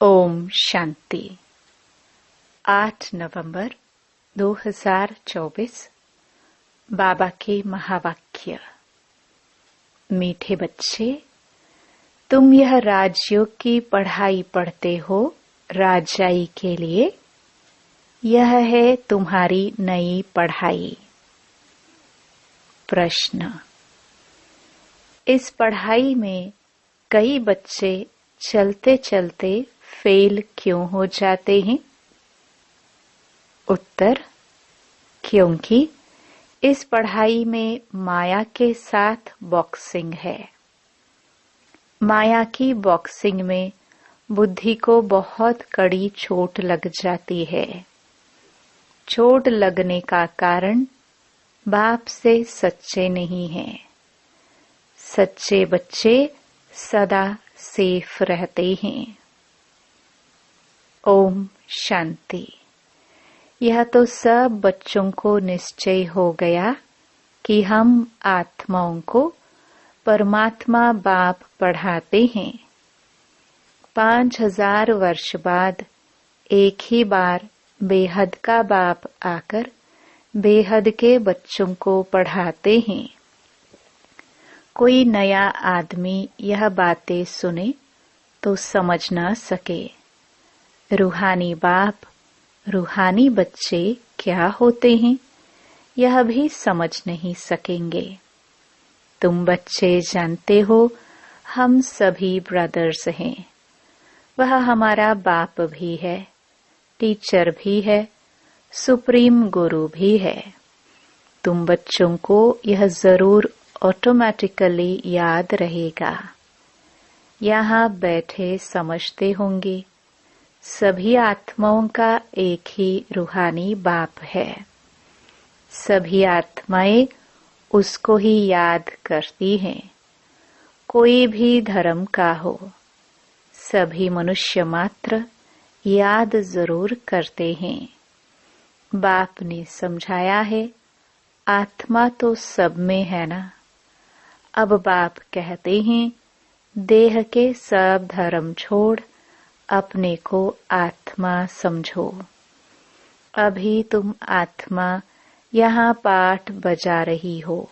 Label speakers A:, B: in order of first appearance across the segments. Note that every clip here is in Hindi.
A: ओम शांति। 8 नवंबर 2024 बाबा के महावाक्य। मीठे बच्चे, तुम यह राजयोग की पढ़ाई पढ़ते हो राजाई के लिए। यह है तुम्हारी नई पढ़ाई। प्रश्न, इस पढ़ाई में कई बच्चे चलते चलते फेल क्यों हो जाते हैं? उत्तर, क्योंकि इस पढ़ाई में माया के साथ बॉक्सिंग है। माया की बॉक्सिंग में बुद्धि को बहुत कड़ी चोट लग जाती है। चोट लगने का कारण बाप से सच्चे नहीं हैं। सच्चे बच्चे सदा सेफ रहते हैं। ओम शांति। यह तो सब बच्चों को निश्चय हो गया कि हम आत्माओं को परमात्मा बाप पढ़ाते हैं। 5000 वर्ष बाद एक ही बार बेहद का बाप आकर बेहद के बच्चों को पढ़ाते हैं। कोई नया आदमी यह बातें सुने तो समझ न सके। रूहानी बाप, रूहानी बच्चे क्या होते हैं यह भी समझ नहीं सकेंगे। तुम बच्चे जानते हो हम सभी ब्रदर्स हैं। वह हमारा बाप भी है, टीचर भी है, सुप्रीम गुरु भी है। तुम बच्चों को यह जरूर ऑटोमेटिकली याद रहेगा। यहाँ बैठे समझते होंगे सभी आत्माओं का एक ही रूहानी बाप है। सभी आत्माएं उसको ही याद करती हैं। कोई भी धर्म का हो, सभी मनुष्य मात्र याद जरूर करते हैं। बाप ने समझाया है आत्मा तो सब में है ना। अब बाप कहते हैं देह के सब धर्म छोड़ अपने को आत्मा समझो। अभी तुम आत्मा यहाँ पाठ बजा रही हो।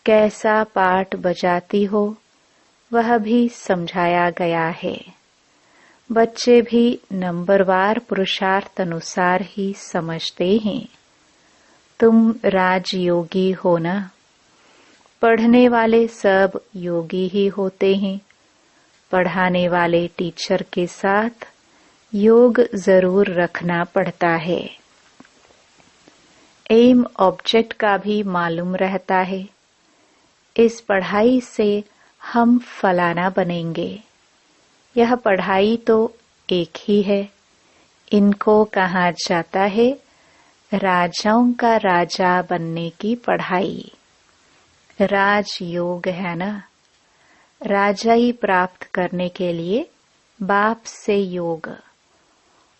A: कैसा पाठ बजाती हो वह भी समझाया गया है। बच्चे भी नंबरवार पुरुषार्थ अनुसार ही समझते हैं। तुम राजयोगी हो ना। पढ़ने वाले सब योगी ही होते हैं। पढ़ाने वाले टीचर के साथ योग जरूर रखना पड़ता है। एम ऑब्जेक्ट का भी मालूम रहता है। इस पढ़ाई से हम फलाना बनेंगे। यह पढ़ाई तो एक ही है। इनको कहा जाता है राजाओं का राजा बनने की पढ़ाई। राजयोग है ना। राजाई प्राप्त करने के लिए बाप से योग।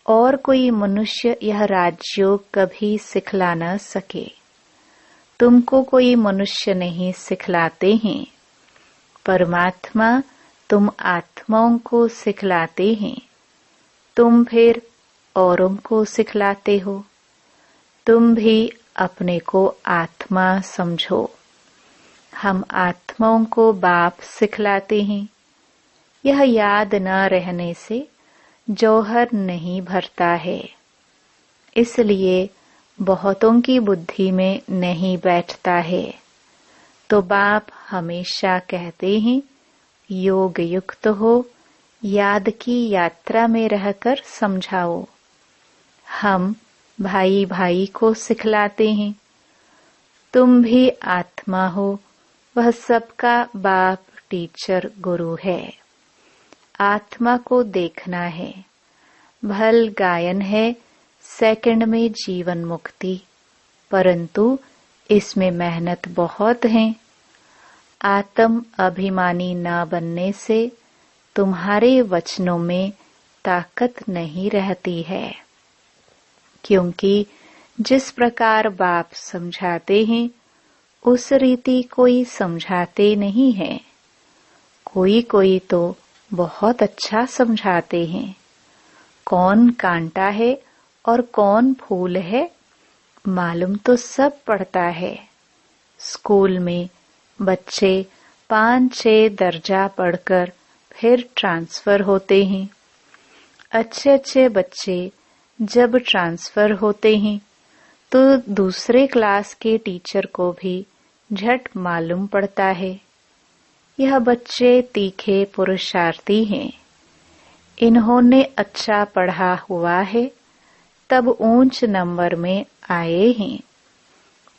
A: और कोई मनुष्य यह राजयोग कभी सिखला न सके। तुमको कोई मनुष्य नहीं सिखलाते हैं। परमात्मा तुम आत्माओं को सिखलाते हैं। तुम फिर औरों को सिखलाते हो। तुम भी अपने को आत्मा समझो। हम आत्माओं को बाप सिखलाते हैं। यह याद न रहने से जौहर नहीं भरता है। इसलिए बहुतों की बुद्धि में नहीं बैठता है। तो बाप हमेशा कहते हैं योग युक्त हो, याद की यात्रा में रहकर समझाओ। हम भाई भाई को सिखलाते हैं। तुम भी आत्मा हो, वह सबका बाप टीचर गुरु है। आत्मा को देखना है। भल गायन है सेकंड में जीवन मुक्ति, परंतु इसमें मेहनत बहुत है। आत्म अभिमानी न बनने से तुम्हारे वचनों में ताकत नहीं रहती है। क्योंकि जिस प्रकार बाप समझाते हैं उस रीति कोई समझाते नहीं है। कोई कोई तो बहुत अच्छा समझाते हैं। कौन कांटा है और कौन फूल है मालूम तो सब पड़ता है। स्कूल में बच्चे 5-6 दर्जा पढ़कर फिर ट्रांसफर होते हैं। अच्छे अच्छे बच्चे जब ट्रांसफर होते हैं तो दूसरे क्लास के टीचर को भी झट मालूम पड़ता है। यह बच्चे तीखे पुरुषार्थी हैं। इन्होंने अच्छा पढ़ा हुआ है तब ऊंच नंबर में आए हैं।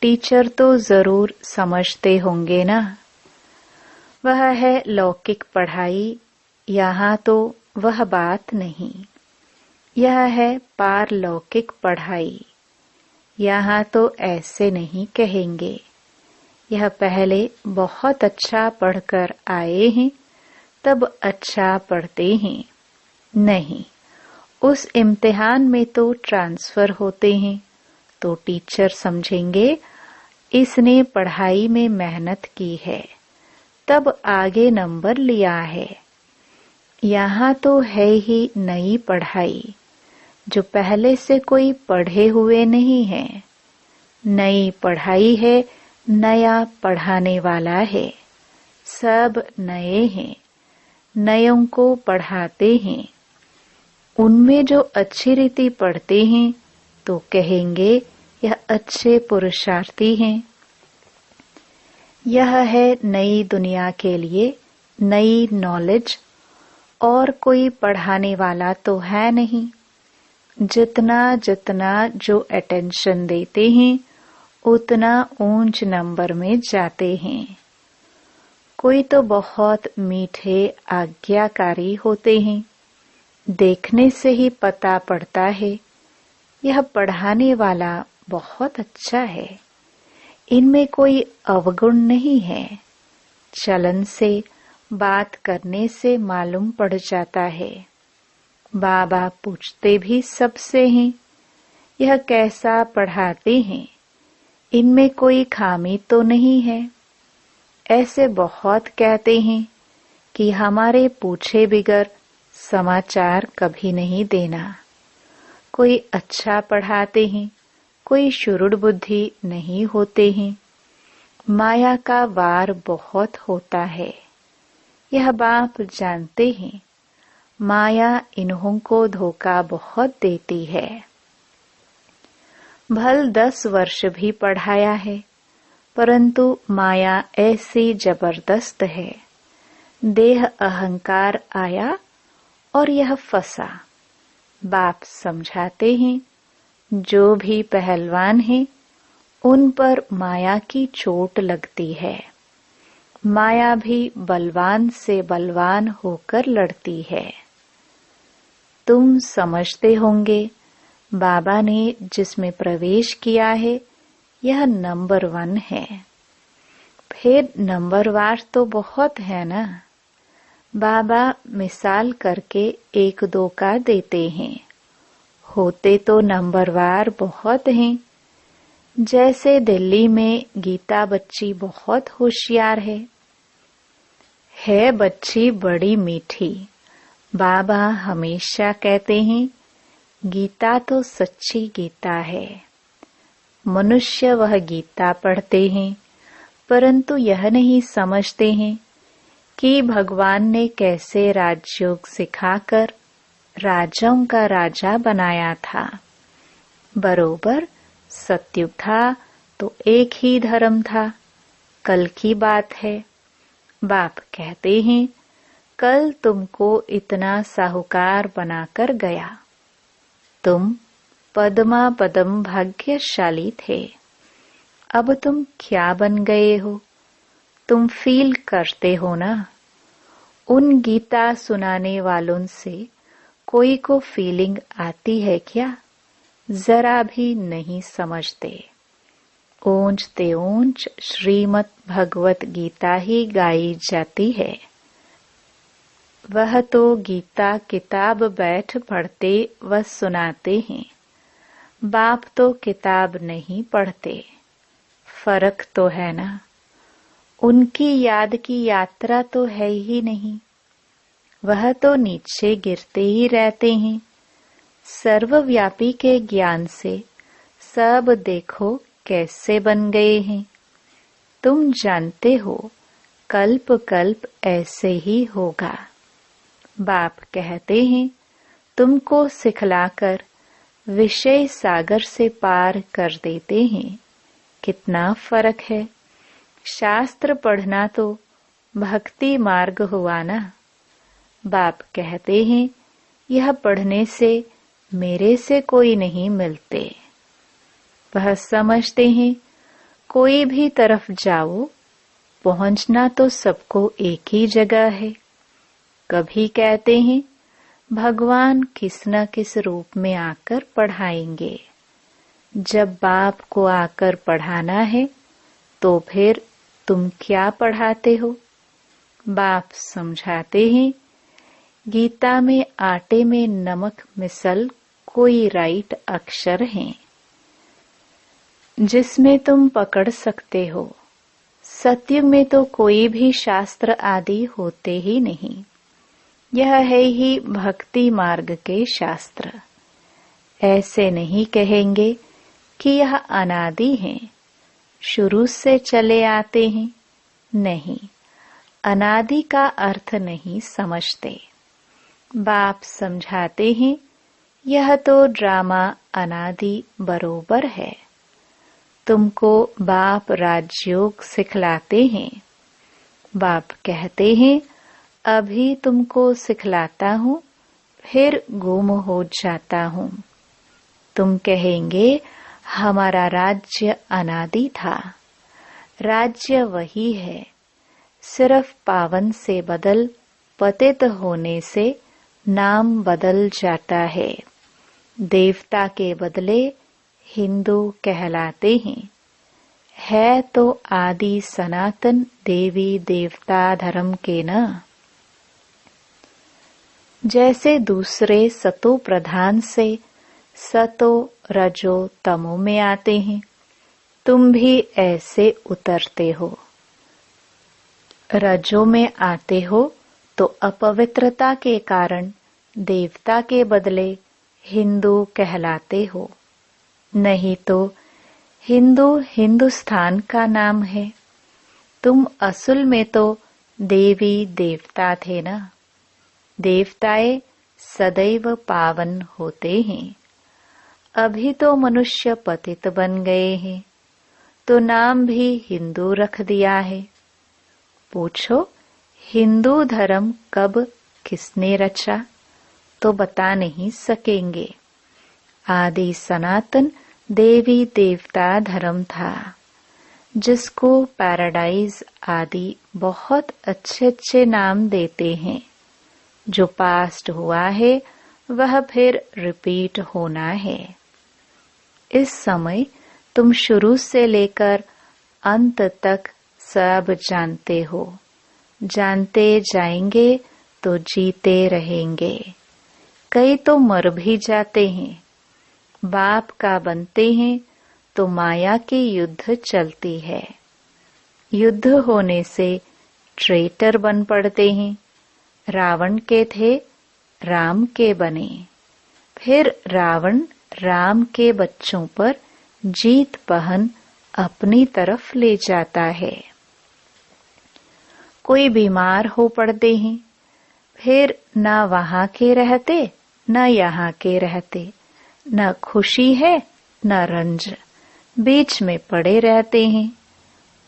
A: टीचर तो जरूर समझते होंगे ना। वह है लौकिक पढ़ाई, यहाँ तो वह बात नहीं। यह है पारलौकिक पढ़ाई, यहाँ तो ऐसे नहीं कहेंगे। यह पहले बहुत अच्छा पढ़कर आए हैं तब अच्छा पढ़ते हैं। नहीं, उस इम्तिहान में तो ट्रांसफर होते हैं तो टीचर समझेंगे इसने पढ़ाई में मेहनत की है तब आगे नंबर लिया है। यहाँ तो है ही नई पढ़ाई जो पहले से कोई पढ़े हुए नहीं है। नई पढ़ाई है, नया पढ़ाने वाला है। सब नए हैं, नयों को पढ़ाते हैं। उनमें जो अच्छी रीति पढ़ते हैं तो कहेंगे यह अच्छे पुरुषार्थी हैं। यह है नई दुनिया के लिए नई नॉलेज, और कोई पढ़ाने वाला तो है नहीं। जितना जितना जो अटेंशन देते हैं उतना ऊंच नंबर में जाते हैं। कोई तो बहुत मीठे आज्ञाकारी होते हैं, देखने से ही पता पड़ता है यह पढ़ाने वाला बहुत अच्छा है। इनमें कोई अवगुण नहीं है। चलन से, बात करने से मालूम पड़ जाता है। बाबा पूछते भी सबसे हैं, यह कैसा पढ़ाते हैं, इनमें कोई खामी तो नहीं है। ऐसे बहुत कहते हैं कि हमारे पूछे बिगर समाचार कभी नहीं देना। कोई अच्छा पढ़ाते हैं, कोई शुरुड़ बुद्धि नहीं होते हैं। माया का वार बहुत होता है, यह बाप जानते हैं। माया इन्हों को धोखा बहुत देती है। भल 10 वर्ष भी पढ़ाया है, परंतु माया ऐसी जबरदस्त है। देह अहंकार आया और यह फंसा। बाप समझाते हैं जो भी पहलवान हैं उन पर माया की चोट लगती है। माया भी बलवान से बलवान होकर लड़ती है। तुम समझते होंगे बाबा ने जिसमें प्रवेश किया है यह नंबर 1 है। फिर नंबरवार तो बहुत है ना। बाबा मिसाल करके 1-2 का देते हैं, होते तो नंबरवार बहुत हैं। जैसे दिल्ली में गीता बच्ची बहुत होशियार है बच्ची बड़ी मीठी। बाबा हमेशा कहते हैं गीता तो सच्ची गीता है। मनुष्य वह गीता पढ़ते हैं परंतु यह नहीं समझते हैं कि भगवान ने कैसे राजयोग सिखाकर राजाओं का राजा बनाया था। बरोबर सत्युग था तो एक ही धर्म था। कल की बात है। बाप कहते हैं कल तुमको इतना साहूकार बनाकर गया। तुम पद्मा पदम भाग्यशाली थे। अब तुम क्या बन गए हो, तुम फील करते हो ना। उन गीता सुनाने वालों से कोई को फीलिंग आती है क्या? जरा भी नहीं समझते। ऊंच ते ऊंच श्रीमद् भगवत गीता ही गाई जाती है। वह तो गीता किताब बैठ पढ़ते व सुनाते हैं। बाप तो किताब नहीं पढ़ते। फर्क तो है ना। उनकी याद की यात्रा तो है ही नहीं। वह तो नीचे गिरते ही रहते हैं। सर्वव्यापी के ज्ञान से सब देखो कैसे बन गए हैं। तुम जानते हो कल्प कल्प ऐसे ही होगा। बाप कहते हैं तुमको सिखलाकर विषय सागर से पार कर देते हैं। कितना फर्क है। शास्त्र पढ़ना तो भक्ति मार्ग हुआ ना। बाप कहते हैं यह पढ़ने से मेरे से कोई नहीं मिलते। वह समझते हैं कोई भी तरफ जाओ पहुंचना तो सबको एक ही जगह है। कभी कहते हैं भगवान किस न किस रूप में आकर पढ़ाएंगे। जब बाप को आकर पढ़ाना है तो फिर तुम क्या पढ़ाते हो। बाप समझाते हैं गीता में आटे में नमक मिसल कोई राइट अक्षर हैं जिसमें तुम पकड़ सकते हो। सत्युग में तो कोई भी शास्त्र आदि होते ही नहीं। यह है ही भक्ति मार्ग के शास्त्र। ऐसे नहीं कहेंगे कि यह अनादि हैं, शुरू से चले आते हैं। नहीं, अनादि का अर्थ नहीं समझते। बाप समझाते हैं यह तो ड्रामा अनादि बरोबर है। तुमको बाप राजयोग सिखलाते हैं। बाप कहते हैं अभी तुमको सिखलाता हूँ फिर गुम हो जाता हूँ। तुम कहेंगे हमारा राज्य अनादि था। राज्य वही है, सिर्फ पावन से बदल पतित होने से नाम बदल जाता है। देवता के बदले हिंदू कहलाते हैं। है तो आदि सनातन देवी देवता धर्म के न। जैसे दूसरे सतो प्रधान से सतो रजो तमो में आते हैं, तुम भी ऐसे उतरते हो। रजो में आते हो तो अपवित्रता के कारण देवता के बदले हिंदू कहलाते हो। नहीं तो हिंदू हिंदुस्तान का नाम है। तुम असल में तो देवी देवता थे ना। देवताएं सदैव पावन होते हैं। अभी तो मनुष्य पतित बन गए हैं तो नाम भी हिंदू रख दिया है। पूछो हिंदू धर्म कब किसने रचा तो बता नहीं सकेंगे। आदि सनातन देवी देवता धर्म था जिसको पैराडाइज आदि बहुत अच्छे अच्छे नाम देते हैं। जो पास्ट हुआ है वह फिर रिपीट होना है। इस समय तुम शुरू से लेकर अंत तक सब जानते हो। जानते जाएंगे तो जीते रहेंगे। कई तो मर भी जाते हैं। बाप का बनते हैं तो माया की युद्ध चलती है। युद्ध होने से ट्रेटर बन पड़ते हैं। रावण के थे, राम के बने। फिर रावण राम के बच्चों पर जीत पहन अपनी तरफ ले जाता है। कोई बीमार हो पड़ते हैं, फिर न वहां के रहते न यहाँ के रहते, न खुशी है न रंज, बीच में पड़े रहते हैं।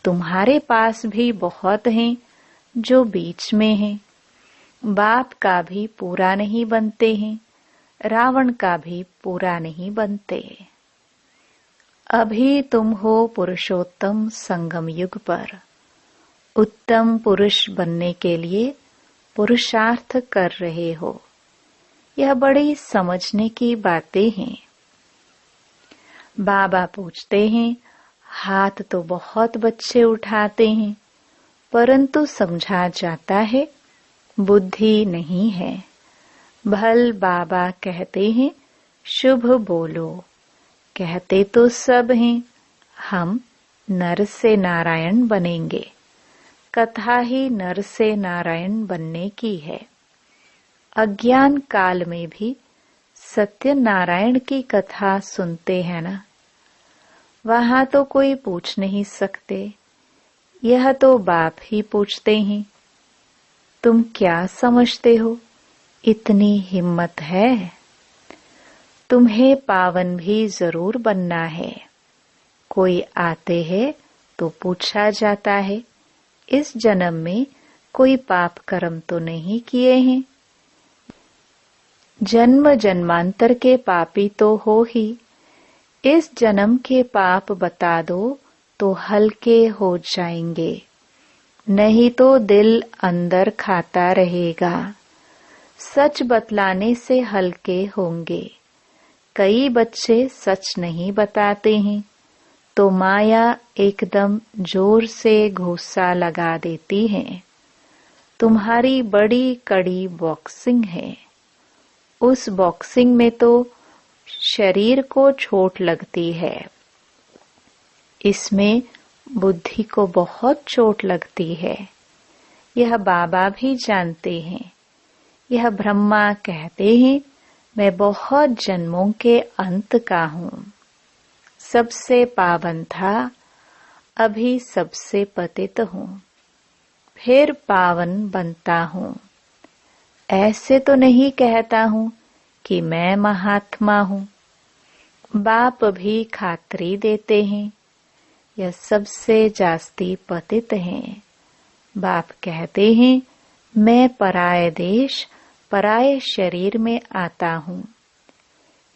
A: तुम्हारे पास भी बहुत हैं जो बीच में हैं। बाप का भी पूरा नहीं बनते हैं, रावण का भी पूरा नहीं बनते। अभी तुम हो पुरुषोत्तम संगम युग पर। उत्तम पुरुष बनने के लिए पुरुषार्थ कर रहे हो। यह बड़ी समझने की बातें हैं। बाबा पूछते हैं हाथ तो बहुत बच्चे उठाते हैं परंतु समझा जाता है बुद्धि नहीं है। भल बाबा कहते हैं शुभ बोलो। कहते तो सब हैं हम नर से नारायण बनेंगे। कथा ही नर से नारायण बनने की है। अज्ञान काल में भी सत्यनारायण की कथा सुनते हैं ना, वहां तो कोई पूछ नहीं सकते, यह तो बाप ही पूछते हैं, तुम क्या समझते हो, इतनी हिम्मत है? तुम्हें पावन भी जरूर बनना है। कोई आते हैं तो पूछा जाता है, इस जन्म में कोई पाप कर्म तो नहीं किए हैं? जन्म जन्मांतर के पापी तो हो ही, इस जन्म के पाप बता दो तो हल्के हो जाएंगे, नहीं तो दिल अंदर खाता रहेगा। सच बतलाने से हल्के होंगे। कई बच्चे सच नहीं बताते हैं तो माया एकदम जोर से घूंसा लगा देती है। तुम्हारी बड़ी कड़ी बॉक्सिंग है, उस बॉक्सिंग में तो शरीर को चोट लगती है, इसमें बुद्धि को बहुत चोट लगती है। यह बाबा भी जानते हैं। यह ब्रह्मा कहते हैं, मैं बहुत जन्मों के अंत का हूँ। सबसे पावन था, अभी सबसे पतित हूँ, फिर पावन बनता हूँ। ऐसे तो नहीं कहता हूँ कि मैं महात्मा हूँ। बाप भी खातरी देते हैं, यह सबसे जास्ती पतित हैं। बाप कहते हैं, मैं पराये देश पराये शरीर में आता हूँ।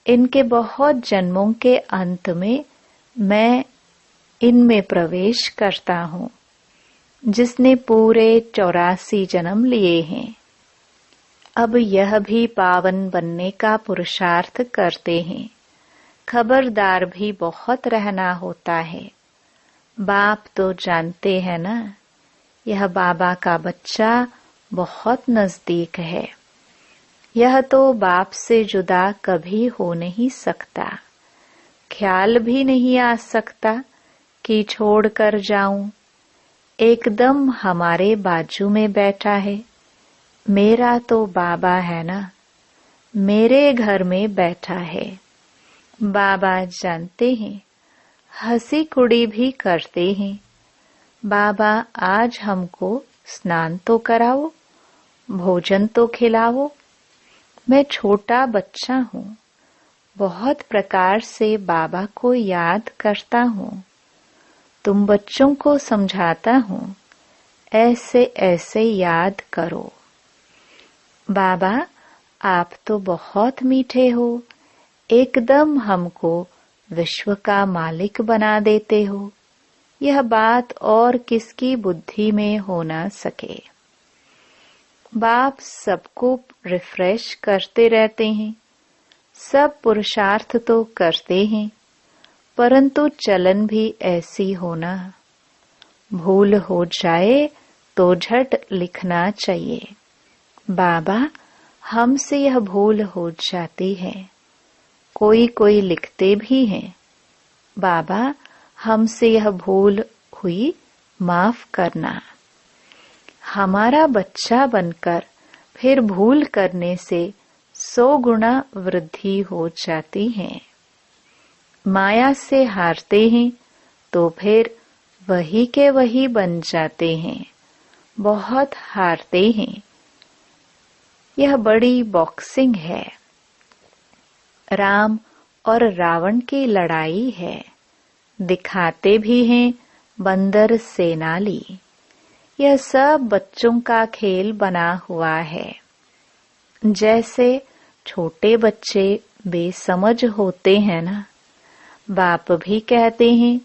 A: इनके बहुत जन्मों के अंत में मैं इनमें प्रवेश करता हूँ, जिसने पूरे 84 जन्म लिए हैं। अब यह भी पावन बनने का पुरुषार्थ करते हैं। खबरदार भी बहुत रहना होता है। बाप तो जानते हैं ना, यह बाबा का बच्चा बहुत नजदीक है। यह तो बाप से जुदा कभी हो नहीं सकता। ख्याल भी नहीं आ सकता कि छोड़कर जाऊं। एकदम हमारे बाजू में बैठा है। मेरा तो बाबा है ना, मेरे घर में बैठा है। बाबा जानते हैं, हंसी कुड़ी भी करते हैं। बाबा आज हमको स्नान तो कराओ, भोजन तो खिलाओ। मैं छोटा बच्चा हूँ, बहुत प्रकार से बाबा को याद करता हूँ। तुम बच्चों को समझाता हूँ, ऐसे ऐसे याद करो। बाबा आप तो बहुत मीठे हो, एकदम हमको विश्व का मालिक बना देते हो। यह बात और किसकी बुद्धि में हो ना सके। बाप सबको रिफ्रेश करते रहते हैं। सब पुरुषार्थ तो करते हैं, परंतु चलन भी ऐसी होना। भूल हो जाए तो झट लिखना चाहिए, बाबा हमसे यह भूल हो जाती है। कोई कोई लिखते भी हैं, बाबा हमसे यह भूल हुई, माफ करना। हमारा बच्चा बनकर फिर भूल करने से 100 गुना वृद्धि हो जाती है। माया से हारते हैं तो फिर वही के वही बन जाते हैं। बहुत हारते हैं। यह बड़ी बॉक्सिंग है। राम और रावण की लड़ाई है। दिखाते भी हैं बंदर सेनाली। यह सब बच्चों का खेल बना हुआ है। जैसे छोटे बच्चे बेसमझ होते हैं ना, बाप भी कहते हैं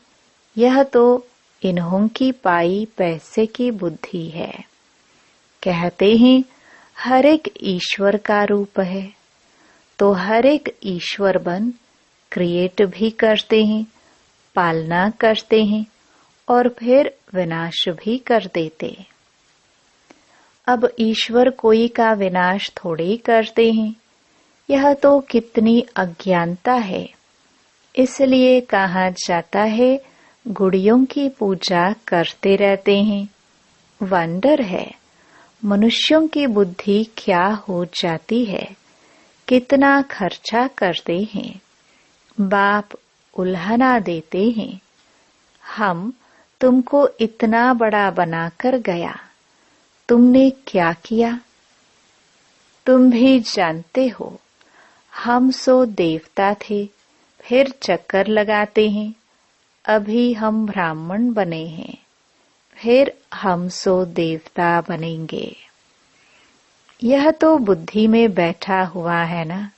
A: यह तो इन्हों की पाई पैसे की बुद्धि है। कहते हैं हर एक ईश्वर का रूप है, तो हर एक ईश्वर बन क्रिएट भी करते हैं, पालना करते हैं और फिर विनाश भी कर देते। अब ईश्वर कोई का विनाश थोड़े करते हैं। यह तो कितनी अज्ञानता है। इसलिए कहा जाता है गुड़ियों की पूजा करते रहते हैं। वंडर है, मनुष्यों की बुद्धि क्या हो जाती है, कितना खर्चा करते हैं, बाप उल्हाना देते हैं। हम तुमको इतना बड़ा बनाकर गया, तुमने क्या किया? तुम भी जानते हो, हम सो देवता थे, फिर चक्कर लगाते हैं। अभी हम ब्राह्मण बने हैं, फिर हम सो देवता बनेंगे। यह तो बुद्धि में बैठा हुआ है ना।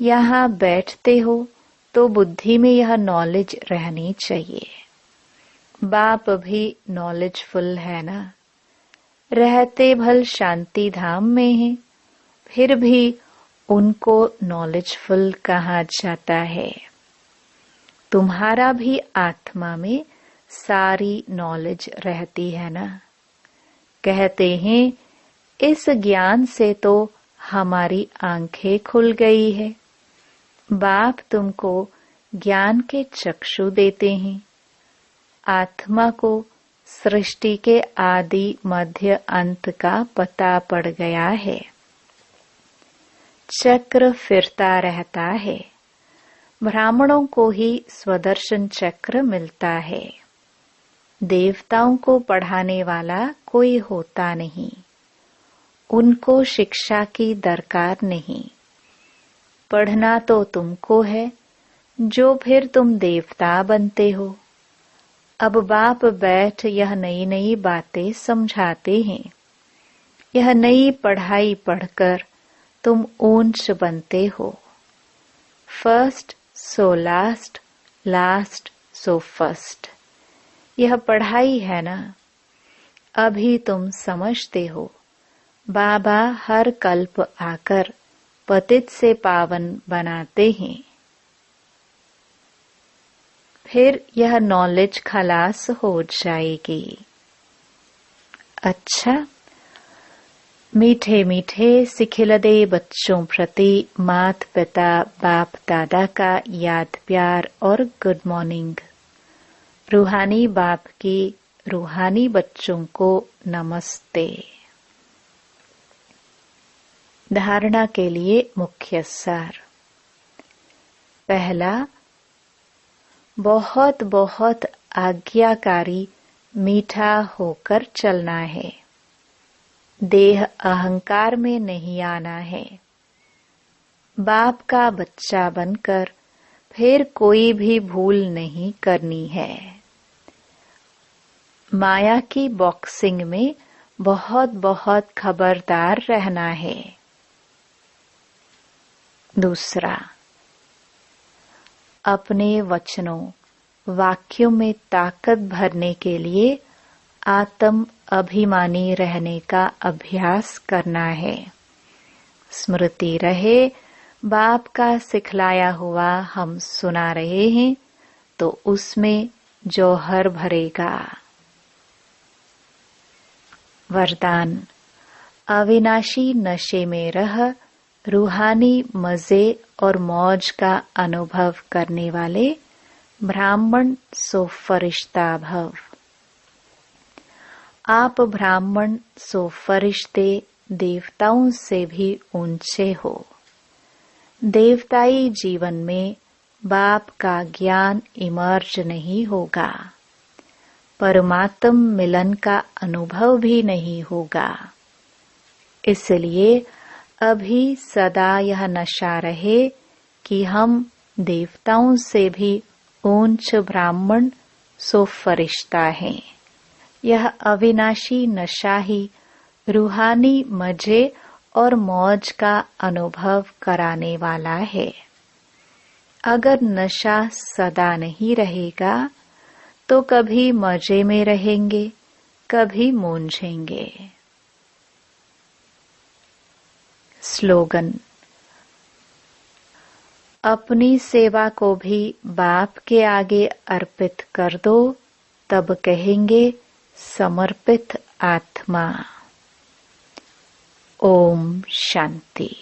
A: यहाँ बैठते हो तो बुद्धि में यह नॉलेज रहनी चाहिए। बाप भी नॉलेजफुल है ना। रहते भल शांति धाम में है, फिर भी उनको नॉलेजफुल कहा जाता है। तुम्हारा भी आत्मा में सारी नॉलेज रहती है ना। कहते हैं इस ज्ञान से तो हमारी आंखें खुल गई है। बाप तुमको ज्ञान के चक्षु देते हैं। आत्मा को सृष्टि के आदि मध्य अंत का पता पड़ गया है। चक्र फिरता रहता है। ब्राह्मणों को ही स्वदर्शन चक्र मिलता है। देवताओं को पढ़ाने वाला कोई होता नहीं। उनको शिक्षा की दरकार नहीं। पढ़ना तो तुमको है, जो फिर तुम देवता बनते हो। अब बाप बैठ यह नई नई बातें समझाते हैं। यह नई पढ़ाई पढ़कर तुम ऊंच बनते हो। First so last, last so first. यह पढ़ाई है ना। अभी तुम समझते हो, बाबा हर कल्प आकर पतित से पावन बनाते हैं। फिर यह नॉलेज खलास हो जाएगी। अच्छा, मीठे मीठे सिखिलदे बच्चों प्रति मात पिता बाप दादा का याद प्यार और गुड मॉर्निंग। रूहानी बाप की रूहानी बच्चों को नमस्ते। धारणा के लिए मुख्य सार। पहला, बहुत बहुत आज्ञाकारी मीठा होकर चलना है। देह अहंकार में नहीं आना है। बाप का बच्चा बनकर फिर कोई भी भूल नहीं करनी है। माया की बॉक्सिंग में बहुत बहुत खबरदार रहना है। दूसरा, अपने वचनों वाक्यों में ताकत भरने के लिए आत्म अभिमानी रहने का अभ्यास करना है। स्मृति रहे, बाप का सिखलाया हुआ हम सुना रहे हैं तो उसमें जौहर भरेगा। वरदान, अविनाशी नशे में रह रूहानी मजे और मौज का अनुभव करने वाले ब्राह्मण सो फरिश्ता भव। आप ब्राह्मण सो फरिश्ते देवताओं से भी ऊंचे हो। देवताई जीवन में बाप का ज्ञान इमर्ज नहीं होगा। परमात्म मिलन का अनुभव भी नहीं होगा। इसलिए अभी सदा यह नशा रहे कि हम देवताओं से भी ऊंच ब्राह्मण सो फरिश्ता हैं। यह अविनाशी नशा ही रूहानी मजे और मौज का अनुभव कराने वाला है। अगर नशा सदा नहीं रहेगा तो कभी मजे में रहेंगे, कभी मूंझेंगे। स्लोगन, अपनी सेवा को भी बाप के आगे अर्पित कर दो, तब कहेंगे समर्पित आत्मा। ओम शांति।